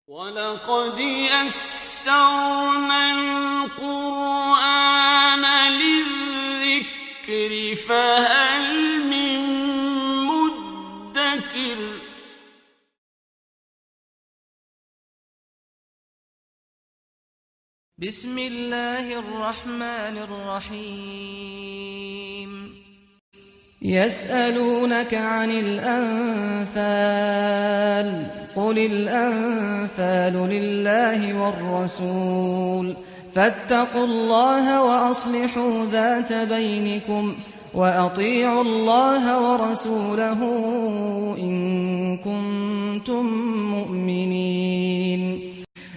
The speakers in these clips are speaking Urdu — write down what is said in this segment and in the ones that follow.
وَلَقَدْ يَسَّرْنَا الْقُرْآنَ لِلذِّكْرِ فَهَلْ مِن مُّدَّكِرٍ بسم اللہ الرحمن الرحیم يسألونك عن الأنفال قل الأنفال لله والرسول فاتقوا الله وأصلحوا ذات بينكم وأطيعوا الله ورسوله إن كنتم مؤمنين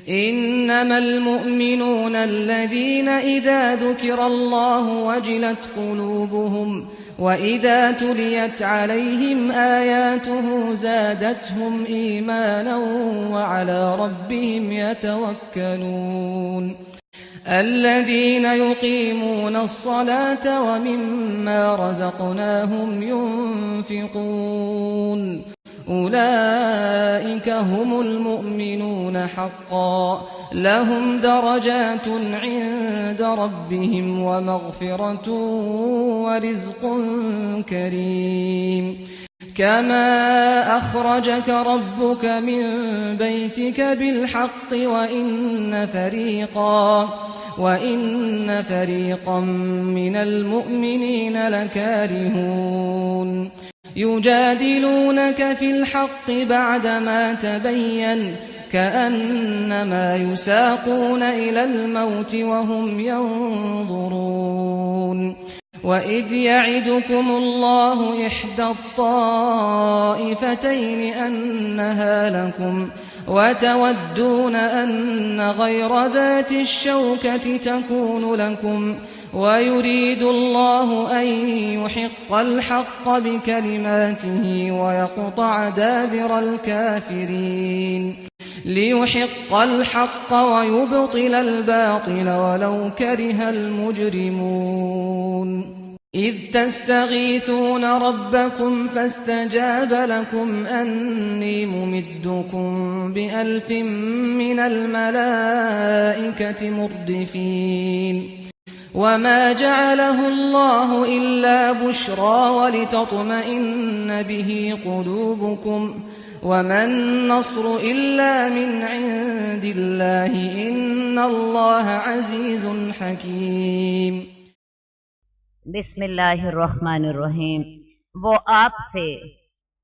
إنما المؤمنون الذين إذا ذكر الله وجلت قلوبهم وإذا تليت عليهم آياته زادتهم إيمانا وعلى ربهم يتوكلون الذين يقيمون الصلاة ومما رزقناهم ينفقون أولئك هم المؤمنون حقا لهم درجات عند ربهم ومغفرة ورزق كريم كما أخرجك ربك من بيتك بالحق وإن فريقا من المؤمنين لكارهون يجادلونك في الحق بعدما تبين كأنما يساقون إلى الموت وهم ينظرون وإذ يعدكم الله إحدى الطائفتين أنها لكم وتودون أن غير ذات الشوكة تكون لكم ويريد الله أن يحق الحق بكلماته ويقطع دابر الكافرين ليحق الحق ويبطل الباطل ولو كره المجرمون إذ تستغيثون ربكم فاستجاب لكم أني ممدكم ب1000 من الملائكة مردفين وما جعله الله إلا بشرى ولتطمئن به قلوبكم وما النصر إلا من عند الله إن الله عزيز حكيم بسم اللہ الرحمن الرحیم۔ وہ آپ سے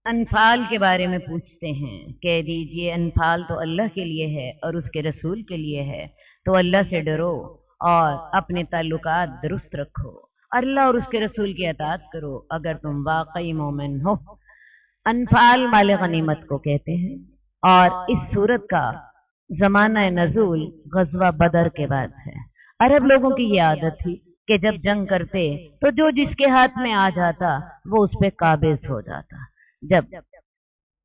انفال کے بارے میں پوچھتے ہیں، کہہ دیجئے انفال تو اللہ کے لیے ہے اور اس کے رسول کے لیے ہے، تو اللہ سے ڈرو اور اپنے تعلقات درست رکھو، اللہ اور اس کے رسول کی اطاعت کرو اگر تم واقعی مومن ہو۔ انفال مال غنیمت کو کہتے ہیں، اور اس صورت کا زمانہ نزول غزوہ بدر کے بعد ہے۔ عرب لوگوں کی یہ عادت تھی کہ جب جنگ کرتے تو جو جس کے ہاتھ میں آ جاتا وہ اس پہ قابض ہو جاتا۔ جب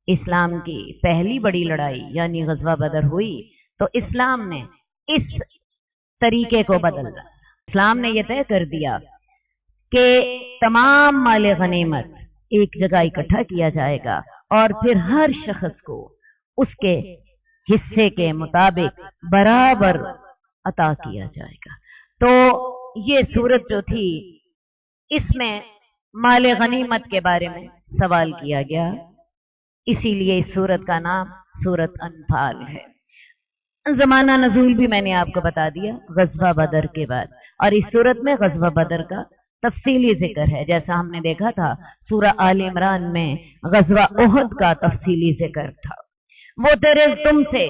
اسلام کی پہلی بڑی لڑائی یعنی غزوہ بدر ہوئی تو اسلام نے اس طریقے کو بدل دیا۔ اسلام نے یہ طے کر دیا کہ تمام مال غنیمت ایک جگہ اکٹھا کیا جائے گا اور پھر ہر شخص کو اس کے حصے کے مطابق برابر عطا کیا جائے گا۔ تو یہ صورت جو تھی اس میں مال غنیمت کے بارے میں سوال کیا گیا، اسی لیے اس صورت کا نام صورت انفال ہے۔ زمانہ نزول بھی میں نے آپ کو بتا دیا غزوہ بدر کے بعد، اور اس صورت میں غزوہ بدر کا تفصیلی ذکر ہے، جیسا ہم نے دیکھا تھا سورہ آل عمران میں غزوہ احد کا تفصیلی ذکر تھا۔ وہ تم سے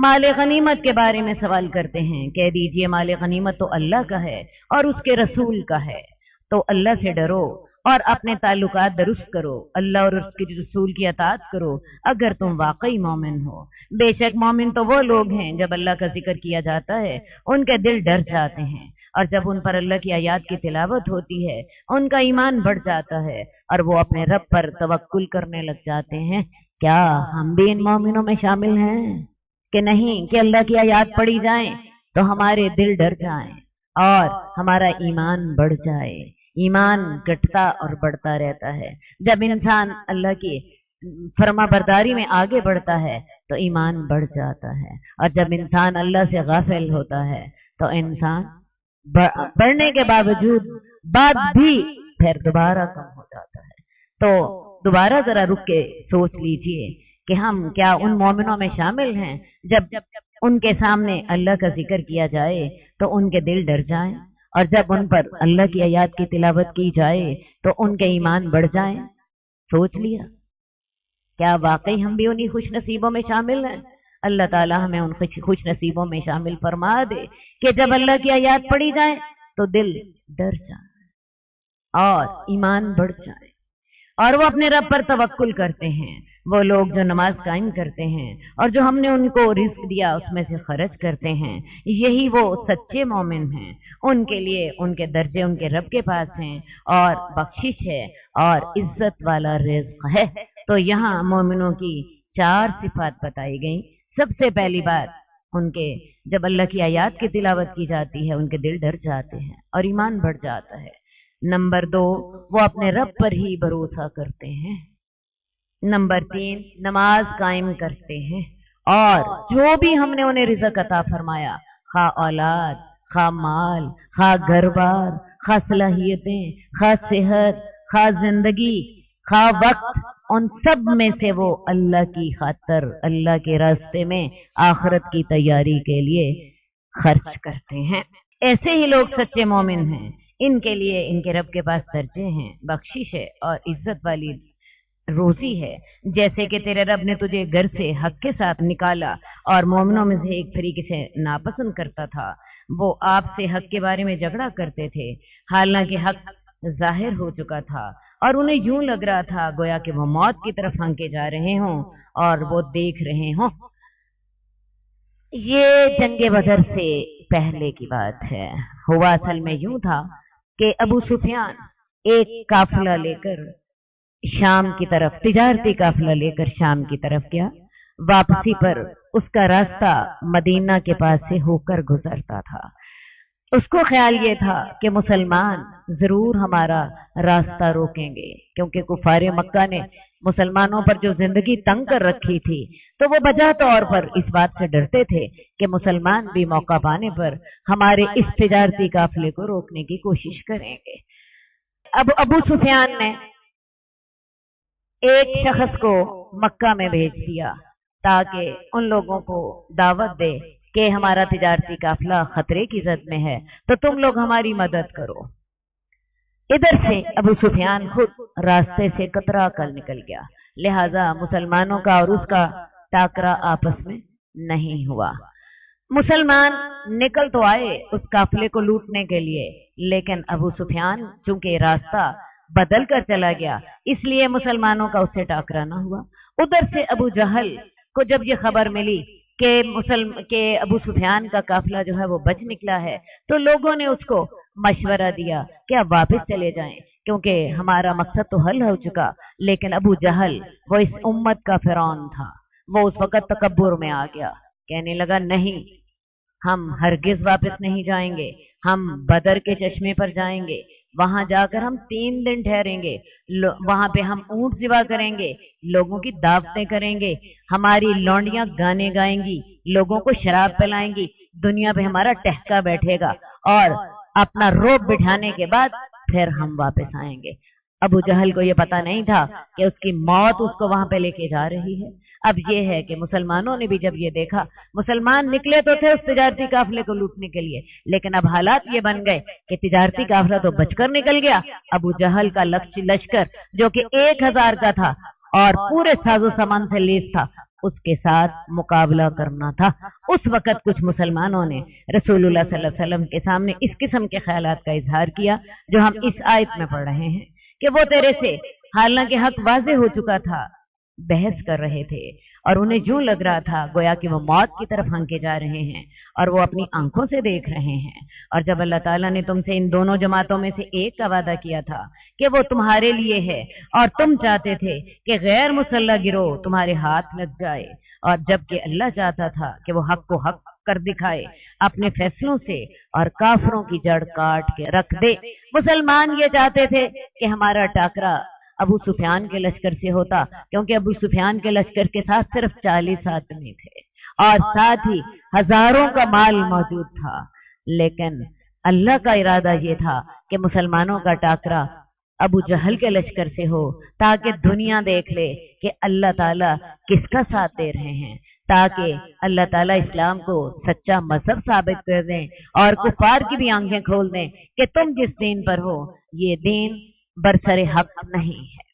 مال غنیمت کے بارے میں سوال کرتے ہیں، کہہ دیجئے مال غنیمت تو اللہ کا ہے اور اس کے رسول کا ہے، تو اللہ سے ڈرو اور اپنے تعلقات درست کرو، اللہ اور اس کے رسول کی اطاعت کرو اگر تم واقعی مومن ہو۔ بے شک مومن تو وہ لوگ ہیں جب اللہ کا ذکر کیا جاتا ہے ان کے دل ڈر جاتے ہیں، اور جب ان پر اللہ کی آیات کی تلاوت ہوتی ہے ان کا ایمان بڑھ جاتا ہے اور وہ اپنے رب پر توکل کرنے لگ جاتے ہیں۔ کیا ہم بھی ان مومنوں میں شامل ہیں کہ نہیں کہ اللہ کی آیات پڑھی جائیں تو ہمارے دل ڈر جائیں اور ہمارا ایمان بڑھ جائے؟ ایمان گھٹتا اور بڑھتا رہتا ہے۔ جب انسان اللہ کی فرما برداری میں آگے بڑھتا ہے تو ایمان بڑھ جاتا ہے، اور جب انسان اللہ سے غافل ہوتا ہے تو انسان بڑھنے کے باوجود بعد بھی پھر دوبارہ کم ہو جاتا ہے۔ تو دوبارہ ذرا رک کے سوچ لیجئے کہ ہم کیا ان مومنوں میں شامل ہیں جب ان کے سامنے اللہ کا ذکر کیا جائے تو ان کے دل ڈر جائیں، اور جب ان پر اللہ کی آیات کی تلاوت کی جائے تو ان کے ایمان بڑھ جائیں؟ سوچ لیا؟ کیا واقعی ہم بھی انہی خوش نصیبوں میں شامل ہیں؟ اللہ تعالی ہمیں ان خوش نصیبوں میں شامل فرما دے کہ جب اللہ کی آیات پڑھی جائیں تو دل ڈر جائے اور ایمان بڑھ جائے، اور وہ اپنے رب پر توکل کرتے ہیں۔ وہ لوگ جو نماز قائم کرتے ہیں اور جو ہم نے ان کو رزق دیا اس میں سے خرچ کرتے ہیں، یہی وہ سچے مومن ہیں۔ ان کے لیے ان کے درجے ان کے رب کے پاس ہیں، اور بخشش ہے اور عزت والا رزق ہے۔ تو یہاں مومنوں کی 4 صفات بتائی گئیں۔ سب سے پہلی بات، ان کے جب اللہ کی آیات کی تلاوت کی جاتی ہے ان کے دل ڈر جاتے ہیں اور ایمان بڑھ جاتا ہے۔ نمبر 2، وہ اپنے رب پر ہی بھروسہ کرتے ہیں۔ نمبر 3، نماز قائم کرتے ہیں، اور جو بھی ہم نے انہیں رزق عطا فرمایا، خواہ اولاد، خواہ مال، خواہ گھر بار، خواہ صلاحیتیں، خواہ صحت، خواہ زندگی، خواہ وقت، ان سب میں سے وہ اللہ کی خاطر، اللہ کے راستے میں آخرت کی تیاری کے لیے خرچ کرتے ہیں۔ ایسے ہی لوگ سچے مومن ہیں۔ ان کے لیے ان کے رب کے پاس درجے ہیں، بخشش ہے اور عزت والی روزی ہے۔ جیسے کہ تیرے رب نے تجھے گھر سے حق کے ساتھ نکالا، اور مومنوں میں سے ایک فریق سے ناپسند کرتا تھا، وہ آپ سے حق کے بارے میں جھگڑا کرتے تھے، حالانکہ حق ظاہر ہو چکا تھا، اور انہیں یوں لگ رہا تھا گویا کہ وہ موت کی طرف ہنکے جا رہے ہوں اور وہ دیکھ رہے ہوں۔ یہ جنگ بدر سے پہلے کی بات ہے۔ ہوا اصل میں یوں تھا کہ ابو سفیان ایک قافلہ لے کر شام کی طرف، تجارتی قافلہ لے کر شام کی طرف گیا۔ واپسی پر اس کا راستہ مدینہ کے پاس سے ہو کر گزرتا تھا۔ اس کو خیال یہ تھا کہ مسلمان ضرور ہمارا راستہ روکیں گے، کیونکہ کفار مکہ نے مسلمانوں پر جو زندگی تنگ کر رکھی تھی، تو وہ بجا طور پر اس بات سے ڈرتے تھے کہ مسلمان بھی موقع پانے پر ہمارے اس تجارتی قافلے کو روکنے کی کوشش کریں گے۔ اب ابو سفیان نے ایک شخص کو مکہ میں بھیج دیا تاکہ ان لوگوں کو دعوت دے کہ ہمارا تجارتی قافلہ خطرے کی زد میں ہے، تو تم لوگ ہماری مدد کرو۔ ادھر سے ابو سفیان خود راستے سے کترا کر نکل گیا، لہذا مسلمانوں کا اور اس کا ٹاکرا آپس میں نہیں ہوا۔ مسلمان نکل تو آئے اس قافلے کو لوٹنے کے لیے، لیکن ابو سفیان چونکہ راستہ بدل کر چلا گیا، اس لیے مسلمانوں کا اس سے ٹاکرا نہ ہوا۔ ادھر سے ابو جہل کو جب یہ خبر ملی کہ ابو سفیان کا قافلہ جو ہے وہ بچ نکلا ہے، تو لوگوں نے اس کو مشورہ دیا کہ اب واپس چلے جائیں، کیونکہ ہمارا مقصد تو حل ہو چکا۔ لیکن ابو جہل وہ اس امت کا فرعون تھا، وہ اس وقت تکبر میں آ گیا، کہنے لگا نہیں، ہم ہرگز واپس نہیں جائیں گے، ہم بدر کے چشمے پر جائیں گے، وہاں جا کر ہم 3 دن ٹھہریں گے، وہاں پہ ہم اونٹ ذبح کریں گے، لوگوں کی دعوتیں کریں گے، ہماری لونڈیاں گانے گائیں گی، لوگوں کو شراب پلائیں گی، دنیا پہ ہمارا ٹہکا بیٹھے گا، اور اپنا روب بٹھانے کے بعد پھر ہم واپس آئیں گے۔ ابو جہل کو یہ پتا نہیں تھا کہ اس کی موت اس کو وہاں پہ لے کے جا رہی ہے۔ اب یہ ہے کہ مسلمانوں نے بھی جب یہ دیکھا، مسلمان نکلے تو تھے اس تجارتی قافلے کو لوٹنے کے لیے، لیکن اب حالات یہ بن گئے کہ تجارتی قافلہ تو بچ کر نکل گیا، ابو جہل کا لشکر جو کہ 1000 کا تھا اور پورے ساز و سامان سے لیس تھا، اس کے ساتھ مقابلہ کرنا تھا۔ اس وقت کچھ مسلمانوں نے رسول اللہ صلی اللہ علیہ وسلم کے سامنے اس قسم کے خیالات کا اظہار کیا جو ہم اس آیت میں پڑھ رہے ہیں کہ وہ تیرے سے، حالانکہ حق واضح ہو چکا تھا، بحث کر رہے تھے، اور انہیں یوں لگ رہا تھا گویا کہ وہ موت کی طرف ہنکے جا رہے ہیں، اور وہ اپنی آنکھوں سے دیکھ رہے ہیں۔ اور جب اللہ تعالیٰ نے تم سے ان دونوں جماعتوں میں سے ایک کا وعدہ کیا تھا کہ وہ تمہارے لیے ہے، اور تم چاہتے تھے کہ غیر مسلح گروہ تمہارے ہاتھ لگ جائے، اور جبکہ اللہ چاہتا تھا کہ وہ حق کو حق کر دکھائے اپنے فیصلوں سے اور کافروں کی جڑ کاٹ کے رکھ دے۔ مسلمان یہ چاہتے تھے کہ ہمارا ٹاکرا ابو سفیان کے لشکر سے ہوتا، کیونکہ ابو سفیان کے لشکر کے ساتھ صرف 40 آدمی تھے اور ساتھ ہی ہزاروں کا مال موجود تھا، لیکن اللہ کا ارادہ یہ تھا کہ مسلمانوں کا ٹاکرا ابو جہل کے لشکر سے ہو، تاکہ دنیا دیکھ لے کہ اللہ تعالیٰ کس کا ساتھ دے رہے ہیں، تاکہ اللہ تعالیٰ اسلام کو سچا مذہب ثابت کر دیں اور کفار کی بھی آنکھیں کھول دیں کہ تم جس دین پر ہو یہ دین برسر حق نہیں ہے،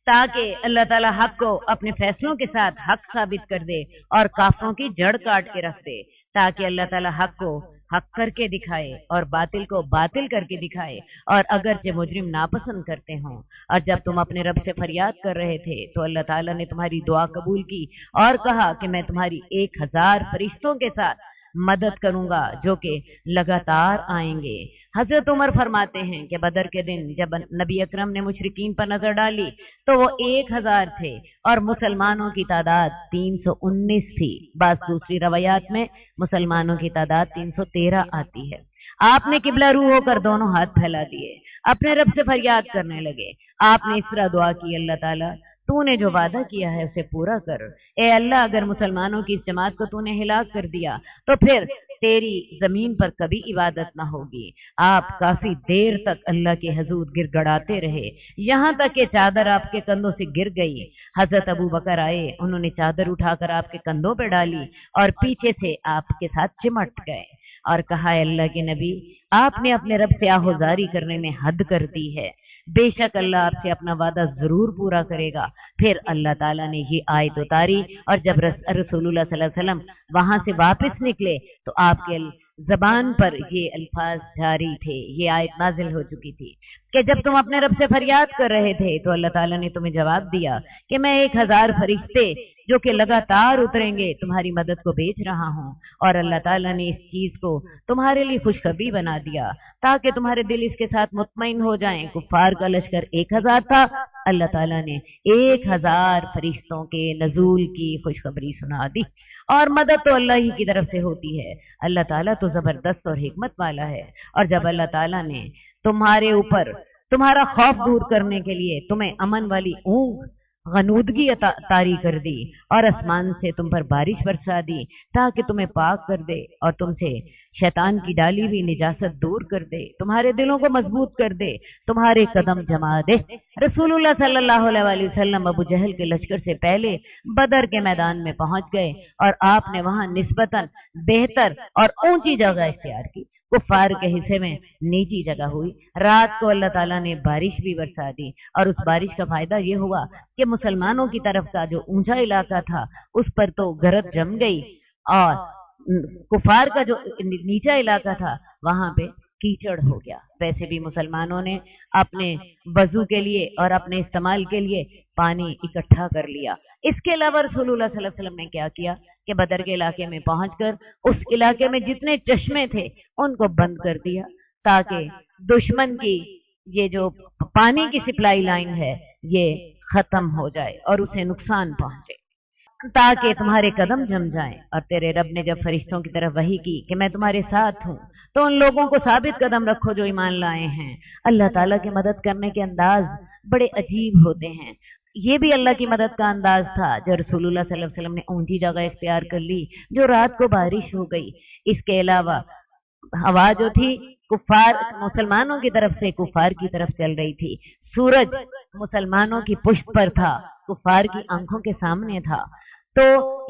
تاکہ اللہ تعالیٰ حق کو اپنے فیصلوں کے ساتھ حق ثابت کر دے اور کافروں کی جڑ کاٹ کے رکھ دے، تاکہ اللہ تعالیٰ حق کو حق کر کے دکھائے اور باطل کو باطل کر کے دکھائے، اور اگرچہ مجرم ناپسند کرتے ہوں۔ اور جب تم اپنے رب سے فریاد کر رہے تھے تو اللہ تعالیٰ نے تمہاری دعا قبول کی اور کہا کہ میں تمہاری 1000 فرشتوں کے ساتھ مدد کروں گا جو کہ لگاتار آئیں گے۔ حضرت عمر فرماتے ہیں کہ بدر کے دن جب نبی اکرم نے مشرکین پر نظر ڈالی تو وہ 1000 تھے اور مسلمانوں کی تعداد 319 تھی۔ بعض دوسری روایات میں مسلمانوں کی تعداد 313 آتی ہے۔ آپ نے قبلہ رو ہو کر دونوں ہاتھ پھیلا دیے، اپنے رب سے فریاد کرنے لگے۔ آپ نے اس طرح دعا کی، اللہ تعالیٰ تو نے جو وعدہ کیا ہے اسے پورا کر۔ اے اللہ، اگر مسلمانوں کی اس جماعت کو تو نے ہلاک کر دیا تو پھر تیری زمین پر کبھی عبادت نہ ہوگی۔ آپ کافی دیر تک اللہ کے حضور گر گڑاتے رہے، یہاں تک کہ چادر آپ کے کندھوں سے گر گئی۔ حضرت ابو بکر آئے، انہوں نے چادر اٹھا کر آپ کے کندھوں پہ ڈالی اور پیچھے سے آپ کے ساتھ چمٹ گئے اور کہا، اے اللہ کے نبی، آپ نے اپنے رب سے آہوزاری کرنے میں حد کر دی ہے، بے شک اللہ آپ سے اپنا وعدہ ضرور پورا کرے گا۔ پھر اللہ تعالیٰ نے یہ آیت اتاری اور جب رسول اللہ صلی اللہ علیہ وسلم وہاں سے واپس نکلے تو آپ کے زبان پر یہ الفاظ جاری تھے، یہ آیت نازل ہو چکی تھی کہ جب تم اپنے رب سے فریاد کر رہے تھے تو اللہ تعالیٰ نے تمہیں جواب دیا کہ میں 1000 فرشتے جو کہ لگاتار اتریں گے تمہاری مدد کو بھیج رہا ہوں، اور اللہ تعالیٰ نے اس چیز کو تمہارے لیے خوشخبری بنا دیا تاکہ تمہارے دل اس کے ساتھ مطمئن ہو جائیں۔ کفار کا لشکر 1000 تھا، اللہ تعالیٰ نے 1000 فرشتوں کے نزول کی خوشخبری سنا دی، اور مدد تو اللہ ہی کی طرف سے ہوتی ہے۔ اللہ تعالیٰ تو زبردست اور حکمت والا ہے، اور جب اللہ تعالیٰ نے تمہارے اوپر تمہارا خوف دور کرنے کے لیے تمہیں امن والی اونگ غنودگی طاری کر دی اور آسمان سے تم پر بارش برسا دی تاکہ تمہیں پاک کر دے اور تم سے شیطان کی ڈالی ہوئی نجاست دور کر دے، تمہارے دلوں کو مضبوط کر دے، تمہارے قدم جما دے۔ رسول اللہ صلی اللہ علیہ وآلہ وسلم ابو جہل کے لشکر سے پہلے بدر کے میدان میں پہنچ گئے اور آپ نے وہاں نسبتاً بہتر اور اونچی جگہ اختیار کی۔ کفار کے حصے میں نیچی جگہ ہوئی۔ رات کو اللہ تعالیٰ نے بارش بھی برسا دی اور اس بارش کا فائدہ یہ ہوا کہ مسلمانوں کی طرف کا جو اونچا علاقہ تھا اس پر تو گرد جم گئی، اور کفار کا جو نیچا علاقہ تھا وہاں پہ کیچڑ ہو گیا۔ ویسے بھی مسلمانوں نے اپنے وضو کے لیے اور اپنے استعمال کے لیے پانی اکٹھا کر لیا۔ اس کے علاوہ رسول اللہ صلی اللہ علیہ وسلم نے کیا کیا کہ بدر کے علاقے میں پہنچ کر اس علاقے میں جتنے چشمے تھے ان کو بند کر دیا تاکہ دشمن کی یہ جو پانی کی سپلائی لائن ہے یہ ختم ہو جائے اور اسے نقصان پہنچے، تاکہ تمہارے قدم جم جائیں۔ اور تیرے رب نے جب فرشتوں کی طرف وحی کی کہ میں تمہارے ساتھ ہوں تو ان لوگوں کو ثابت قدم رکھو جو ایمان لائے ہیں۔ اللہ تعالیٰ کی مدد کرنے کے انداز بڑے عجیب ہوتے ہیں۔ یہ بھی اللہ کی مدد کا انداز تھا جو رسول اللہ صلی اللہ علیہ وسلم نے اونچی جگہ اختیار کر لی جو رات کو بارش ہو گئی۔ اس کے علاوہ ہوا جو تھی کفار مسلمانوں کی طرف سے کفار کی طرف چل رہی تھی، سورج مسلمانوں کی پشت پر تھا، کفار کی آنکھوں کے سامنے تھا۔ تو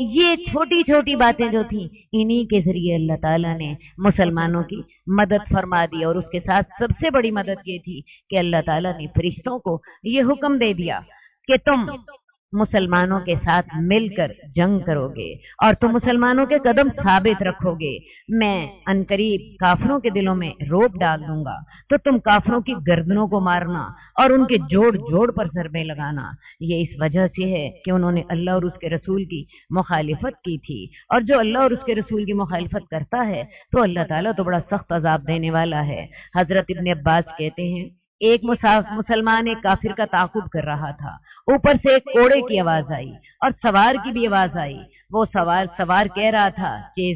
یہ چھوٹی چھوٹی باتیں جو تھیں انہی کے ذریعے اللہ تعالیٰ نے مسلمانوں کی مدد فرما دی، اور اس کے ساتھ سب سے بڑی مدد یہ تھی کہ اللہ تعالیٰ نے فرشتوں کو یہ حکم دے دیا کہ تم مسلمانوں کے ساتھ مل کر جنگ کرو گے اور تم مسلمانوں کے قدم ثابت رکھو گے۔ میں عنقریب کافروں کے دلوں میں رعب ڈال دوں گا تو تم کافروں کی گردنوں کو مارنا اور ان کے جوڑ جوڑ پر ضربیں لگانا۔ یہ اس وجہ سے ہے کہ انہوں نے اللہ اور اس کے رسول کی مخالفت کی تھی، اور جو اللہ اور اس کے رسول کی مخالفت کرتا ہے تو اللہ تعالیٰ تو بڑا سخت عذاب دینے والا ہے۔ حضرت ابن عباس کہتے ہیں ایک مسلمان ایک کافر کا تعاقب کر رہا تھا، اوپر سے ایک کوڑے کی آواز آئی اور سوار کی بھی آواز آئی۔ وہ سوار کہہ رہا تھا کہ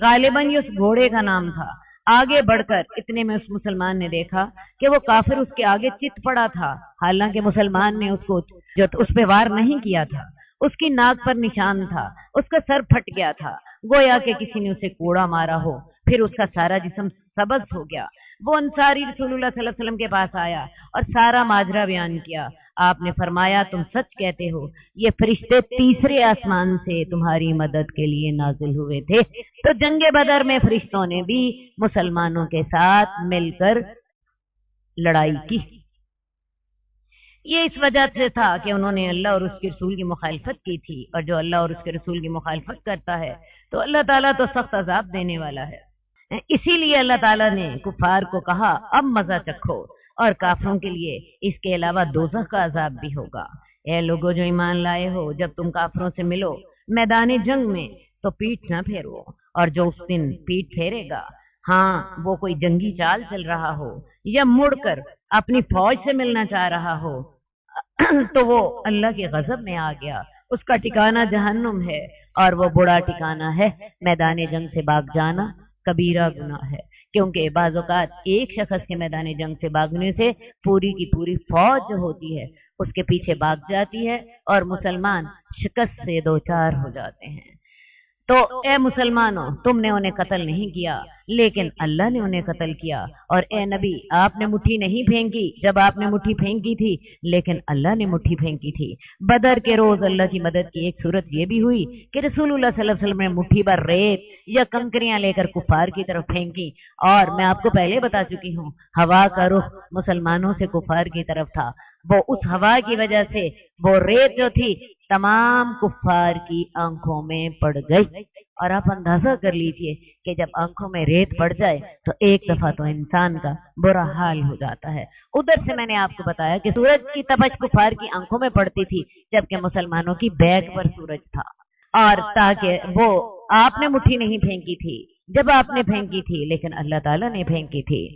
غالباً یہ اس گھوڑے کا نام تھا، آگے بڑھ کر اتنے میں اس مسلمان نے دیکھا کہ وہ کافر اس کے آگے چت پڑا تھا، حالانکہ مسلمان نے اس کو جو اس پہ وار نہیں کیا تھا، اس کی ناک پر نشان تھا، اس کا سر پھٹ گیا تھا، گویا کہ کسی نے اسے کوڑا مارا ہو، پھر اس کا سارا جسم سبز ہو گیا۔ وہ انصاری رسول اللہ صلی اللہ علیہ وسلم کے پاس آیا اور سارا ماجرا بیان کیا۔ آپ نے فرمایا تم سچ کہتے ہو، یہ فرشتے تیسرے آسمان سے تمہاری مدد کے لیے نازل ہوئے تھے۔ تو جنگ بدر میں فرشتوں نے بھی مسلمانوں کے ساتھ مل کر لڑائی کی۔ یہ اس وجہ سے تھا کہ انہوں نے اللہ اور اس کے رسول کی مخالفت کی تھی، اور جو اللہ اور اس کے رسول کی مخالفت کرتا ہے تو اللہ تعالیٰ تو سخت عذاب دینے والا ہے۔ اسی لیے اللہ تعالیٰ نے کفار کو کہا اب مزہ چکھو، اور کافروں کے لیے اس کے علاوہ دوزخ کا عذاب بھی ہوگا۔ اے لوگوں جو ایمان لائے ہو، جب تم کافروں سے ملو میدان جنگ میں تو پیٹھ نہ پھیرو، اور جو اس دن پیٹھ پھیرے گا، ہاں وہ کوئی جنگی چال چل رہا ہو یا مڑ کر اپنی فوج سے ملنا چاہ رہا ہو تو وہ اللہ کے غضب میں آ گیا، اس کا ٹھکانہ جہنم ہے، اور وہ بڑا ٹھکانہ ہے۔ میدان جنگ سے بھاگ جانا کبیرہ گناہ ہے، کیونکہ بعض اوقات ایک شخص کے میدان جنگ سے بھاگنے سے پوری کی پوری فوج جو ہوتی ہے اس کے پیچھے بھاگ جاتی ہے، اور مسلمان شکست سے دوچار ہو جاتے ہیں۔ تو اے مسلمانوں، تم نے انہیں قتل نہیں کیا لیکن اللہ نے انہیں قتل کیا، اور اے نبی آپ نے مٹھی نہیں پھینکی جب آپ نے مٹھی پھینکی تھی، لیکن اللہ نے مٹھی پھینکی تھی۔ بدر کے روز اللہ کی مدد کی ایک صورت یہ بھی ہوئی کہ رسول اللہ صلی اللہ علیہ وسلم نے مٹھی بھر ریت یا کنکریاں لے کر کفار کی طرف پھینکی، اور میں آپ کو پہلے بتا چکی ہوں ہوا کا رخ مسلمانوں سے کفار کی طرف تھا۔ وہ اس ہوا کی وجہ سے وہ ریت جو تھی تمام کفار کی آنکھوں میں پڑ گئی، اور آپ اندازہ کر لیجئے کہ جب آنکھوں میں ریت پڑ جائے تو ایک دفعہ تو انسان کا برا حال ہو جاتا ہے۔ ادھر سے میں نے آپ کو بتایا کہ سورج کی تپش کفار کی آنکھوں میں پڑتی تھی، جبکہ مسلمانوں کی بیک پر سورج تھا، اور تاکہ وہ آپ نے مٹھی نہیں پھینکی تھی جب آپ نے پھینکی تھی، لیکن اللہ تعالیٰ نے پھینکی تھی۔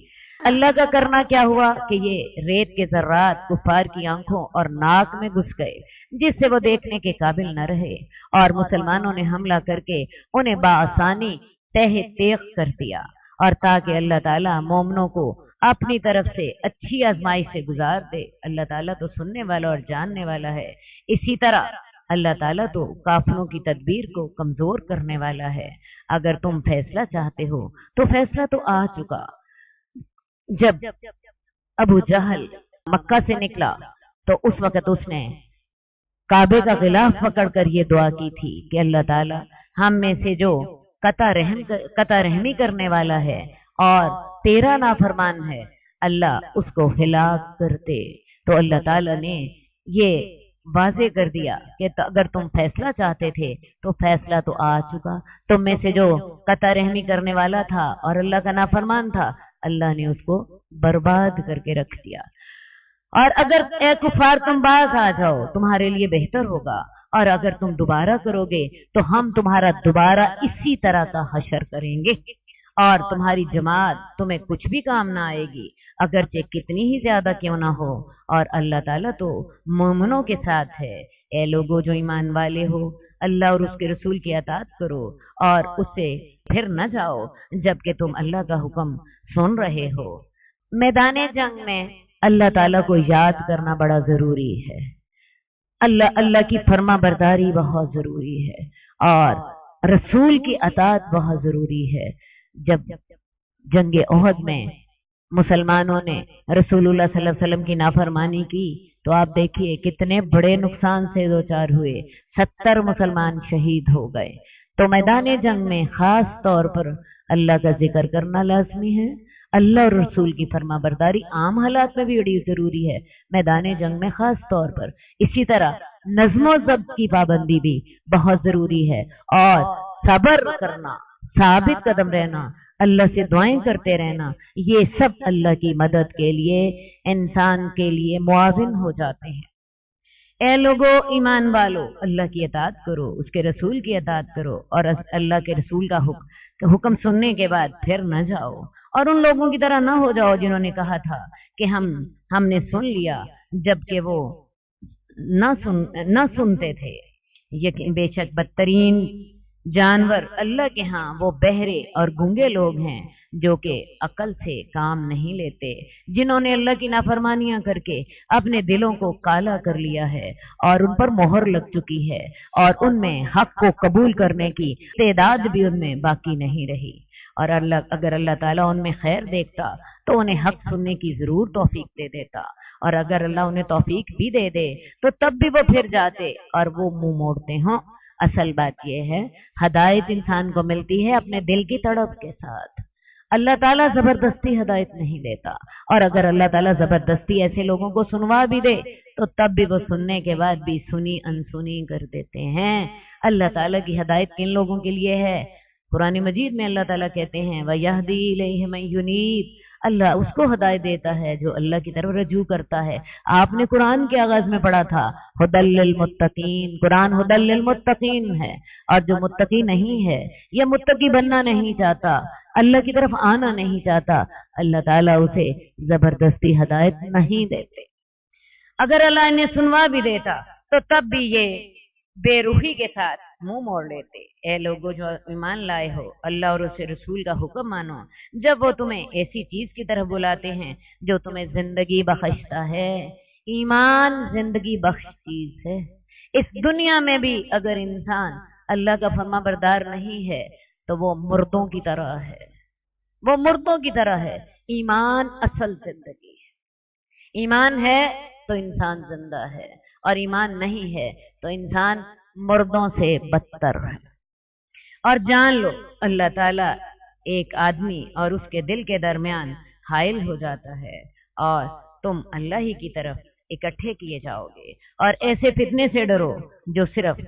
اللہ کا کرنا کیا ہوا کہ یہ ریت کے ذرات کفار کی آنکھوں اور ناک میں گھس گئے، جس سے وہ دیکھنے کے قابل نہ رہے، اور مسلمانوں نے حملہ کر کے انہیں بآسانی تہ تیغ کر دیا، اور تاکہ اللہ تعالیٰ مومنوں کو اپنی طرف سے اچھی آزمائش سے گزار دے۔ اللہ تعالیٰ تو سننے والا اور جاننے والا ہے۔ اسی طرح اللہ تعالیٰ تو کافروں کی تدبیر کو کمزور کرنے والا ہے۔ اگر تم فیصلہ چاہتے ہو تو فیصلہ تو آ چکا۔ جب ابو جہل مکہ سے نکلا تو اس وقت اس نے کعبے کا غلاف پکڑ کر یہ دعا کی تھی کہ اللہ تعالیٰ ہم میں سے جو قطع رحمی کرنے والا ہے اور تیرا نافرمان ہے، اللہ اس کو ہلاک کرتے۔ تو اللہ تعالیٰ نے یہ واضح کر دیا کہ اگر تم فیصلہ چاہتے تھے تو فیصلہ تو آ چکا۔ تم میں سے جو قطع رحمی کرنے والا تھا اور اللہ کا نافرمان تھا، اللہ نے اس کو برباد کر کے رکھ دیا۔ اور اگر اے کفار تم باز آ جاؤ تمہارے لیے بہتر ہوگا، اور اگر تم دوبارہ کرو گے تو ہم تمہارا دوبارہ اسی طرح کا حشر کریں گے، اور تمہاری جماعت تمہیں کچھ بھی کام نہ آئے گی، اگرچہ کتنی ہی زیادہ کیوں نہ ہو، اور اللہ تعالیٰ تو مومنوں کے ساتھ ہے۔ اے لوگوں جو ایمان والے ہو، اللہ اور اس کے رسول کی اطاعت کرو اور اس سے پھر نہ جاؤ جبکہ تم اللہ کا حکم سن رہے ہو۔ میدان جنگ میں اللہ تعالیٰ کو یاد کرنا بڑا ضروری ہے۔ اللہ کی فرما برداری بہت ضروری ہے، اور رسول کی اطاعت بہت ضروری ہے۔ جب جنگ احد میں مسلمانوں نے رسول اللہ صلی اللہ علیہ وسلم کی نافرمانی کی تو آپ دیکھیے کتنے بڑے نقصان سے دوچار ہوئے، 70 مسلمان شہید ہو گئے۔ تو میدان جنگ میں خاص طور پر اللہ کا ذکر کرنا لازمی ہے۔ اللہ اور رسول کی فرما برداری عام حالات میں بھی بڑی ضروری ہے، میدان جنگ میں خاص طور پر۔ اسی طرح نظم و ضبط کی پابندی بھی بہت ضروری ہے، اور صبر کرنا، ثابت قدم رہنا، اللہ سے دعائیں کرتے رہنا، یہ سب اللہ کی مدد کے لیے انسان کے لیے معاون ہو جاتے ہیں۔ اے لوگو ایمان والو، اللہ کی اطاعت کرو، اس کے رسول کی اطاعت کرو، اور اللہ کے رسول کا حکم سننے کے بعد پھر نہ جاؤ، اور ان لوگوں کی طرح نہ ہو جاؤ جنہوں نے کہا تھا کہ ہم نے سن لیا، جبکہ وہ نہ سنتے تھے۔ بے شک بدترین جانور اللہ کے ہاں وہ بہرے اور گونگے لوگ ہیں جو کہ عقل سے کام نہیں لیتے، جنہوں نے اللہ کی نافرمانیاں کر کے اپنے دلوں کو کالا کر لیا ہے اور ان پر مہر لگ چکی ہے، اور ان میں حق کو قبول کرنے کی تعداد بھی ان میں باقی نہیں رہی۔ اور اگر اللہ تعالیٰ ان میں خیر دیکھتا تو انہیں حق سننے کی ضرور توفیق دے دیتا، اور اگر اللہ انہیں توفیق بھی دے دے تو تب بھی وہ پھر جاتے اور وہ منہ موڑتے ہوں۔ اصل بات یہ ہے ہدایت انسان کو ملتی ہے اپنے دل کی تڑپ کے ساتھ۔ اللہ تعالیٰ زبردستی ہدایت نہیں دیتا، اور اگر اللہ تعالیٰ زبردستی ایسے لوگوں کو سنوا بھی دے تو تب بھی وہ سننے کے بعد بھی سنی انسنی کر دیتے ہیں۔ اللہ تعالیٰ کی ہدایت کن لوگوں کے لیے ہے؟ قرآن مجید میں اللہ تعالیٰ کہتے ہیں وَيَهْدِي إِلَيْهِ مَن يُنِيبُ، اللہ اس کو ہدایت دیتا ہے جو اللہ کی طرف رجوع کرتا ہے۔ آپ نے قرآن کے آغاز میں پڑھا تھا ہدی للمتقین، قرآن ہدی للمتقین ہے، اور جو متقی نہیں ہے یا متقی بننا نہیں چاہتا، اللہ کی طرف آنا نہیں چاہتا، اللہ تعالیٰ اسے زبردستی ہدایت نہیں دیتے۔ اگر اللہ انہیں سنوا بھی دیتا تو تب بھی یہ بے روحی کے ساتھ منہ موڑ لیتے۔ اے لوگو جو ایمان لائے ہو، اللہ اور اس کے رسول کا حکم مانو جب وہ تمہیں ایسی چیز کی طرف بلاتے ہیں جو تمہیں زندگی بخشتا ہے۔ ایمان زندگی بخش چیز ہے۔ اس دنیا میں بھی اگر انسان اللہ کا فرما بردار نہیں ہے تو وہ مردوں کی طرح ہے، وہ مردوں کی طرح ہے۔ ایمان اصل زندگی ہے۔ ایمان ہے تو انسان زندہ ہے، اور ایمان نہیں ہے تو انسان مردوں سے بدتر ہے۔ اور جان لو اللہ تعالیٰ ایک آدمی اور اس کے دل کے درمیان حائل ہو جاتا ہے، اور تم اللہ ہی کی طرف اکٹھے کیے جاؤ گے۔ اور ایسے فتنے سے ڈرو جو صرف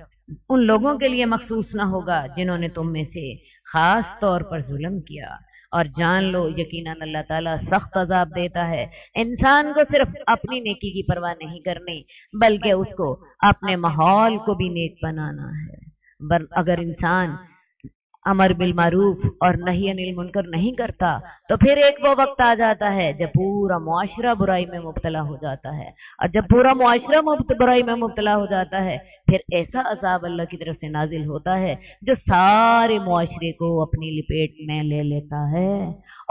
ان لوگوں کے لیے مخصوص نہ ہوگا جنہوں نے تم میں سے خاص طور پر ظلم کیا۔ اور جان لو یقیناً اللہ تعالیٰ سخت عذاب دیتا ہے۔ انسان کو صرف اپنی نیکی کی پرواہ نہیں کرنی بلکہ اس کو اپنے ماحول کو بھی نیک بنانا ہے۔ اگر انسان امر بالمعروف اور نہی عن المنکر نہیں کرتا تو پھر ایک وہ وقت آ جاتا ہے جب پورا معاشرہ برائی میں مبتلا ہو جاتا ہے، اور جب پورا معاشرہ برائی میں مبتلا ہو جاتا ہے پھر ایسا عذاب اللہ کی طرف سے نازل ہوتا ہے جو سارے معاشرے کو اپنی لپیٹ میں لے لیتا ہے،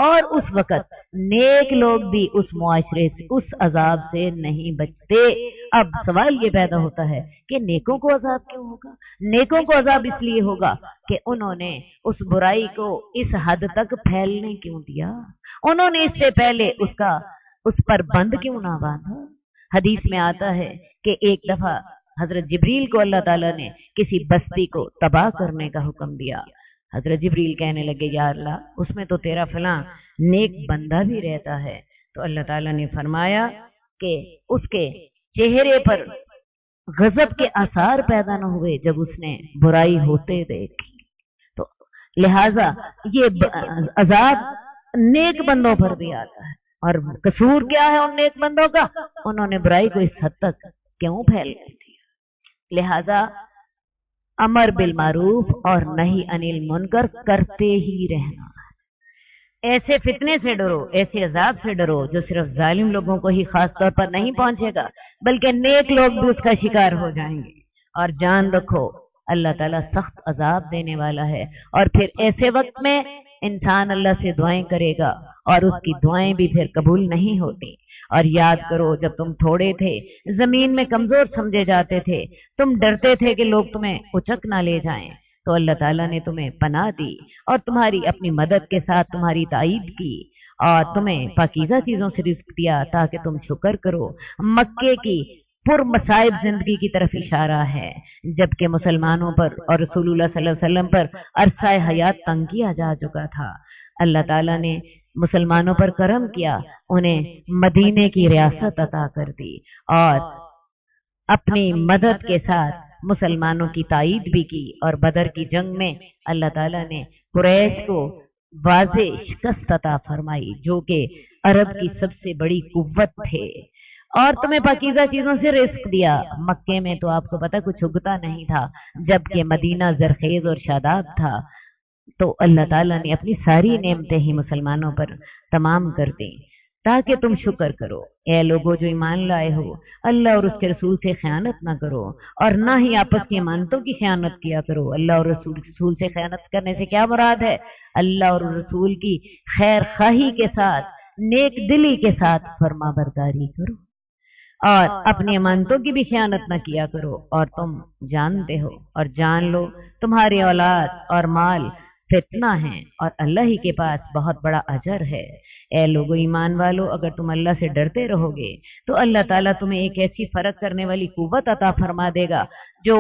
اور اس وقت نیک لوگ بھی اس معاشرے سے اس عذاب سے نہیں بچتے۔ اب سوال یہ پیدا ہوتا ہے کہ نیکوں کو عذاب کیوں ہوگا؟ نیکوں کو عذاب اس لیے ہوگا کہ انہوں نے اس برائی کو اس حد تک پھیلنے کیوں دیا، انہوں نے اس سے پہلے اس پر بند کیوں نہ باندھا۔ حدیث میں آتا ہے کہ ایک دفعہ حضرت جبریل کو اللہ تعالیٰ نے کسی بستی کو تباہ کرنے کا حکم دیا۔ حضرت جبریل کہنے لگے یا اللہ اس میں تو تیرا فلاں نیک بندہ بھی رہتا ہے، تو اللہ تعالیٰ نے فرمایا کہ اس کے چہرے پر غضب کے آثار پیدا نہ ہوئے جب اس نے برائی ہوتے دیکھی، تو لہذا یہ عذاب نیک بندوں پر بھی آتا ہے۔ اور قصور کیا ہے ان نیک بندوں کا؟ انہوں نے برائی کو اس حد تک کیوں پھیل دیا۔ لہذا امر بالمعروف اور نہی عن المنکر کرتے ہی رہنا۔ ایسے فتنے سے ڈرو، ایسے عذاب سے ڈرو جو صرف ظالم لوگوں کو ہی خاص طور پر نہیں پہنچے گا بلکہ نیک لوگ بھی اس کا شکار ہو جائیں گے۔ اور جان رکھو اللہ تعالیٰ سخت عذاب دینے والا ہے، اور پھر ایسے وقت میں انسان اللہ سے دعائیں کرے گا اور اس کی دعائیں بھی پھر قبول نہیں ہوتی۔ اور یاد کرو جب تم تھوڑے تھے، زمین میں کمزور سمجھے جاتے تھے، تم ڈرتے تھے کہ لوگ تمہیں اچک نہ لے جائیں، تو اللہ تعالیٰ نے تمہیں پناہ دی اور تمہاری اپنی مدد کے ساتھ تمہاری تائید کی، اور تمہیں پاکیزہ چیزوں سے رزق دیا تاکہ تم شکر کرو۔ مکے کی پر مصائب زندگی کی طرف اشارہ ہے، جبکہ مسلمانوں پر اور رسول اللہ صلی اللہ علیہ وسلم پر عرصہ حیات تنگ کیا جا چکا تھا۔ اللہ تعالیٰ نے مسلمانوں پر کرم کیا، انہیں مدینے کی ریاست عطا کر دی، اور اپنی مدد کے ساتھ مسلمانوں کی تائید بھی کی، اور بدر کی جنگ میں اللہ تعالیٰ نے قریش کو واضح شکست عطا فرمائی جو کہ عرب کی سب سے بڑی قوت تھے، اور تمہیں پاکیزہ چیزوں سے رزق دیا۔ مکے میں تو آپ کو پتہ کچھ اگتا نہیں تھا، جبکہ مدینہ زرخیز اور شاداب تھا، تو اللہ تعالیٰ نے اپنی ساری نعمتیں ہی مسلمانوں پر تمام کر دیں۔ تاکہ تم شکر کرو۔ اے لوگو جو ایمان لائے ہو، اللہ اور اس کے رسول سے خیانت نہ کرو اور نہ ہی آپس کی امانتوں کی خیانت کیا کرو۔ اللہ اور رسول سے خیانت کرنے سے کیا مراد ہے؟ اللہ اور رسول کی خیر خواہی کے ساتھ، نیک دلی کے ساتھ فرما برداری کرو اور اپنی امانتوں کی بھی خیانت نہ کیا کرو۔ اور تم جانتے ہو اور جان لو تمہاری اولاد اور مال فتنہ ہیں اور اللہ ہی کے پاس بہت بڑا اجر ہے۔ اے لوگو ایمان والو، اگر تم اللہ سے ڈرتے رہو گے تو اللہ تعالیٰ تمہیں ایک ایسی فرق کرنے والی قوت عطا فرما دے گا جو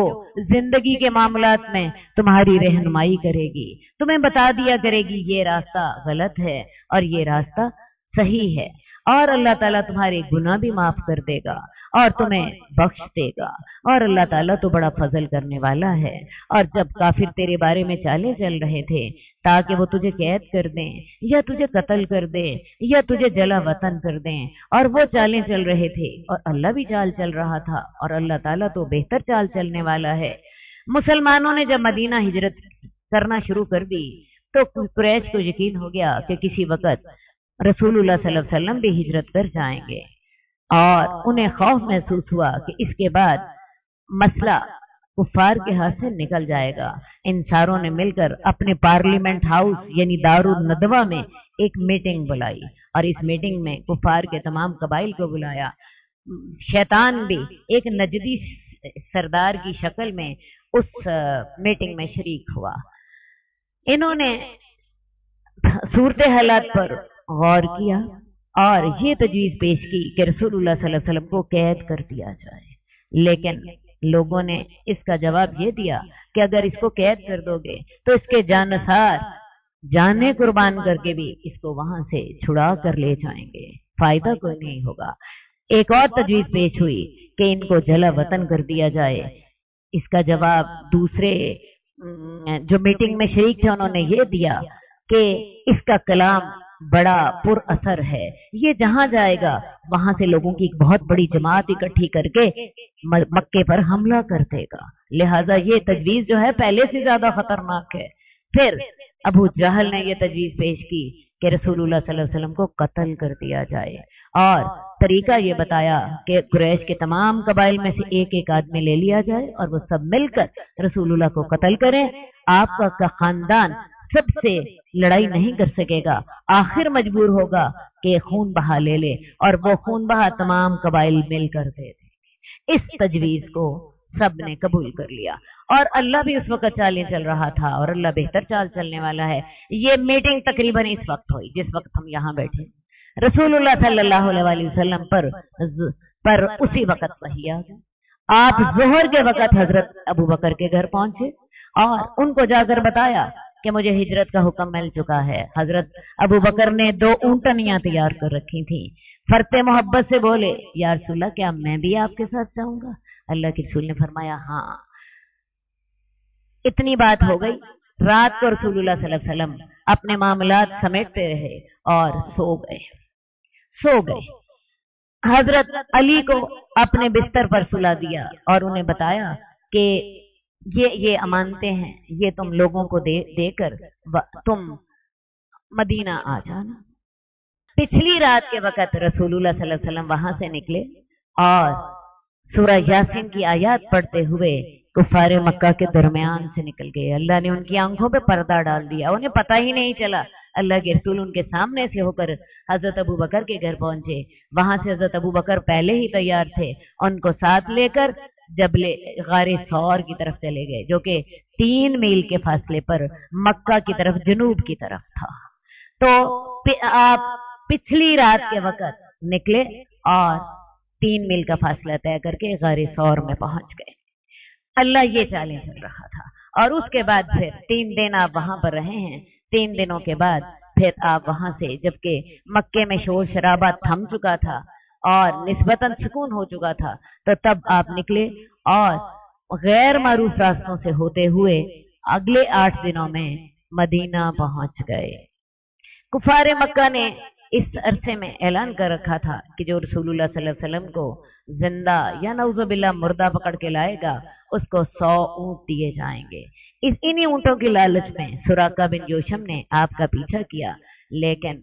زندگی کے معاملات میں تمہاری رہنمائی کرے گی، تمہیں بتا دیا کرے گی یہ راستہ غلط ہے اور یہ راستہ صحیح ہے، اور اللہ تعالیٰ تمہارے گناہ بھی معاف کر دے گا اور تمہیں بخش دے گا، اور اللہ تعالیٰ تو بڑا فضل کرنے والا ہے۔ اور جب کافر تیرے بارے میں چالیں چل رہے تھے تاکہ وہ تجھے قید کر دیں یا تجھے قتل کر دیں یا تجھے جلا وطن کر دیں، اور وہ چالیں چل رہے تھے اور اللہ بھی چال چل رہا تھا، اور اللہ تعالیٰ تو بہتر چال چلنے والا ہے۔ مسلمانوں نے جب مدینہ ہجرت کرنا شروع کر دی تو قریش کو یقین ہو گیا کہ کسی وقت رسول اللہ صلی اللہ علیہ وسلم بھی ہجرت کر جائیں گے، اور انہیں خوف محسوس ہوا کہ اس کے بعد مسئلہ کفار کے ہاتھ سے نکل جائے گا۔ ان ساروں نے مل کر اپنے پارلیمنٹ ہاؤس یعنی دارالندوہ میں ایک میٹنگ بلائی، اور اس میٹنگ میں کفار کے تمام قبائل کو بلایا۔ شیطان بھی ایک نجدی سردار کی شکل میں اس میٹنگ میں شریک ہوا۔ انہوں نے صورت حالات پر غور کیا اور یہ تجویز پیش کی کہ رسول اللہ صلی اللہ علیہ وسلم کو قید کر دیا جائے، لیکن لوگوں نے اس کا جواب یہ دیا کہ اگر اس کو قید کر دو گے تو اس کے جانثار جانیں قربان کر کے بھی اس کو وہاں سے چھڑا کر لے جائیں گے، فائدہ کوئی نہیں ہوگا۔ ایک اور تجویز پیش ہوئی کہ ان کو جلا وطن کر دیا جائے۔ اس کا جواب دوسرے جو میٹنگ میں شریک تھے انہوں نے یہ دیا کہ اس کا کلام بڑا پر اثر ہے، یہ جہاں جائے گا وہاں سے لوگوں کی ایک بہت بڑی جماعت اکٹھی کر کے مکے پر حملہ کر دے گا، لہٰذا یہ تجویز جو ہے پہلے سے زیادہ خطرناک ہے۔ پھر ابو جہل نے یہ تجویز پیش کی کہ رسول اللہ صلی اللہ علیہ وسلم کو قتل کر دیا جائے، اور طریقہ یہ بتایا کہ قریش کے تمام قبائل میں سے ایک ایک آدمی لے لیا جائے اور وہ سب مل کر رسول اللہ کو قتل کریں۔ آپ کا خاندان سب سے لڑائی نہیں کر سکے گا، آخر مجبور ہوگا کہ خون بہا لے لے، اور وہ خون بہا تمام قبائل مل کر دے دیں۔ اس تجویز کو سب نے قبول کر لیا، اور اللہ بھی اس وقت چالیں چل رہا تھا اور اللہ بہتر چال چلنے والا ہے۔ یہ میٹنگ تقریباً اس وقت ہوئی جس وقت ہم یہاں بیٹھے۔ رسول اللہ صلی اللہ علیہ وسلم پر اسی وقت وحی آ گئی۔ آپ ظہر کے وقت حضرت ابو بکر کے گھر پہنچے اور ان کو جا کر بتایا کہ مجھے ہجرت کا حکم مل چکا ہے۔ حضرت ابو بکر نے 2 اونٹنیاں تیار کر رکھی تھیں، فرتے محبت سے بولے یا رسول اللہ کیا میں بھی آپ کے ساتھ جاؤں گا؟ اللہ کے رسول نے فرمایا ہاں۔ اتنی بات ہو گئی، رات کو رسول اللہ صلی اللہ علیہ وسلم اپنے معاملات سمیٹتے رہے اور سو گئے۔ حضرت علی کو اپنے بستر پر سلا دیا اور انہیں بتایا کہ یہ امانتیں ہیں، یہ تم لوگوں کو دے کر تم مدینہ آ جانا۔ پچھلی رات کے وقت رسول اللہ صلی اللہ علیہ وسلم وہاں سے نکلے اور سورہ یاسین کی آیات پڑھتے ہوئے کفار مکہ کے درمیان سے نکل گئے۔ اللہ نے ان کی آنکھوں پہ پردہ ڈال دیا، انہیں پتہ ہی نہیں چلا۔ اللہ کے رسول ان کے سامنے سے ہو کر حضرت ابو بکر کے گھر پہنچے، وہاں سے حضرت ابو بکر پہلے ہی تیار تھے، ان کو ساتھ لے کر جبل غار ثور کی طرف چلے گئے جو کہ 3 میل کے فاصلے پر مکہ کی طرف جنوب کی طرف تھا۔ تو آپ پچھلی رات کے وقت نکلے اور 3 میل کا فاصلہ طے کر کے غار ثور میں پہنچ گئے۔ اللہ یہ چالیں چل رہا تھا، اور اس کے بعد پھر 3 دن آپ وہاں پر رہے ہیں۔ 3 دنوں کے بعد پھر آپ وہاں سے، جبکہ مکے میں شور شرابہ تھم چکا تھا اور نسبتاً سکون ہو چکا تھا، تو تب آپ نکلے اور غیر معروف راستوں سے ہوتے ہوئے اگلے 8 دنوں میں مدینہ پہنچ گئے۔ کفار مکہ نے اس عرصے میں اعلان کر رکھا تھا کہ جو رسول اللہ صلی اللہ علیہ وسلم کو زندہ یا نعوذ باللہ مردہ پکڑ کے لائے گا اس کو 100 اونٹ دیے جائیں گے۔ انہی اونٹوں کی لالچ میں سراقہ بن جوشم نے آپ کا پیچھا کیا، لیکن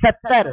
70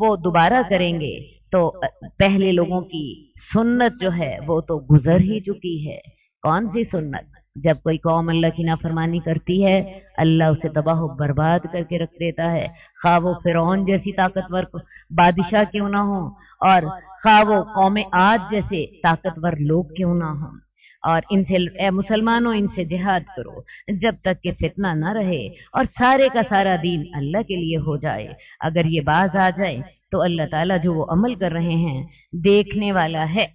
وہ دوبارہ کریں گے تو پہلے لوگوں کی سنت جو ہے وہ تو گزر ہی چکی ہے۔ کون سی سنت؟ جب کوئی قوم اللہ کی نافرمانی کرتی ہے اللہ اسے تباہ و برباد کر کے رکھ دیتا ہے، خواہ وہ فرعون جیسی طاقتور بادشاہ کیوں نہ ہوں، اور خواہ وہ قوم عاد جیسے طاقتور لوگ کیوں نہ ہوں۔ اور ان سے اے مسلمانوں ان سے جہاد کرو جب تک کہ فتنہ نہ رہے اور سارے کا سارا دین اللہ کے لیے ہو جائے۔ اگر یہ باز آ جائے تو اللہ تعالیٰ جو وہ عمل کر رہے ہیں دیکھنے والا ہے۔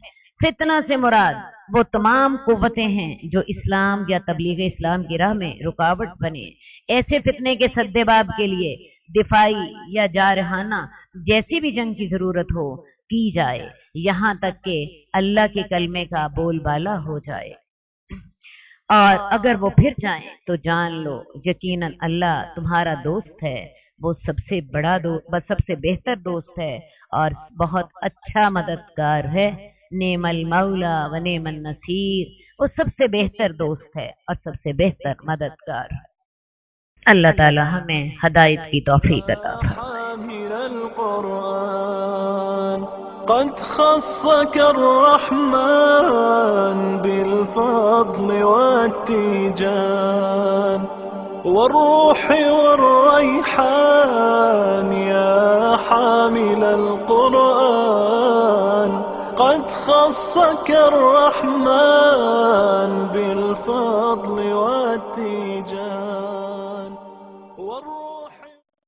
فتنہ سے مراد وہ تمام قوتیں ہیں جو اسلام یا تبلیغ اسلام کی راہ میں رکاوٹ بنے۔ ایسے فتنے کے سدباب کے لیے دفاعی یا جارحانہ جیسی بھی جنگ کی ضرورت ہو کی جائے، یہاں تک کہ اللہ کے کلمے کا بول بالا ہو جائے۔ اور اگر وہ پھر جائیں تو جان لو یقیناً اللہ تمہارا دوست ہے، وہ سب سے بڑا سب سے بہتر دوست ہے اور بہت اچھا مددگار ہے۔ نعم المولا و نعم النصیر، وہ سب سے بہتر دوست ہے اور سب سے بہتر مددگار ہے۔ اللہ تعالی ہمیں ہدایت کی توفیق عطا فرمائے۔ قد خصك الرحمن بالفضل والتيجان والروح والريحان يا حامل القرآن قد خصك الرحمن بالفضل والتيجان والروح